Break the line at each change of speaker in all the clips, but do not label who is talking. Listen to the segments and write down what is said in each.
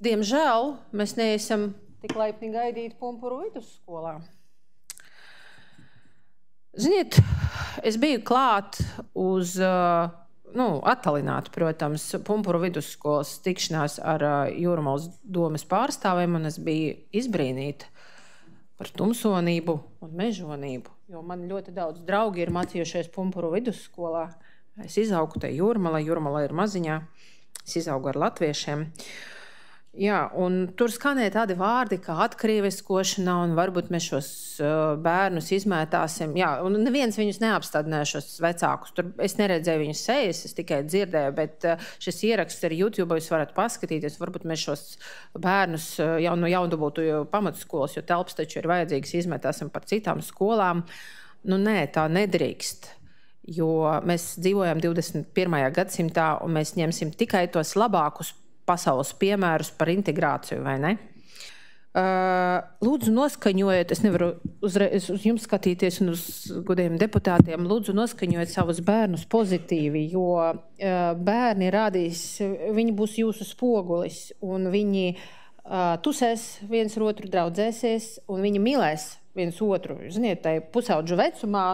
Diemžēl mēs neesam tik laipni gaidīti Pumpuru vidusskolā. Ziniet, es biju klāt uz, attalināti, protams, Pumpuru vidusskolas tikšanās ar Jūrmalas domes pārstāvēm, un es biju izbrīnīta par tumsonību un mežonību, jo man ļoti daudz draugi ir mācījušies Pumpuru vidusskolā. Es izaugu te Jūrmala ir maziņā, es izaugu ar latviešiem. Jā, un tur skanēja tādi vārdi, kā atkrieviskošana, un varbūt mēs šos bērnus izmētāsim. Jā, un neviens viņus neapstādināja šos vecākus. Tur es neredzēju viņus sejas, es tikai dzirdēju, bet šis ieraksts ir YouTube, jūs varat paskatīties. Varbūt mēs šos bērnus jau no jaundubultu pamatskolas, jo telpas taču ir vajadzīgas, izmētāsim par citām skolām. Nē, tā nedrīkst. Jo mēs dzīvojam 21. gadsimtā, un mēs ņemsim tikai tos labākus pasaules piemērus par integrāciju, vai ne? Lūdzu noskaņojiet, es nevaru uzreiz uz jums skatīties un uz godējiem deputātiem, lūdzu noskaņojiet savus bērnus pozitīvi, jo bērni rādīs, viņi būs jūsu spogulis, un viņi tusēs viens ar otru, draudzēsies, un viņi mīlēs viens otru. Ziniet, tai pusaudžu vecumā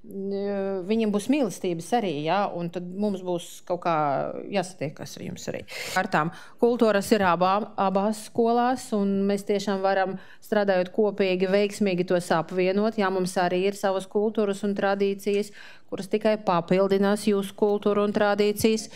viņam būs mīlestības arī, jā, un tad mums būs kaut kā jāsatiekas ar jums arī. Kultūras ir abās skolās, un mēs tiešām varam strādājot kopīgi, veiksmīgi tos apvienot. Jā, mums arī ir savas kultūras un tradīcijas, kuras tikai papildinās jūsu kultūru un tradīcijas.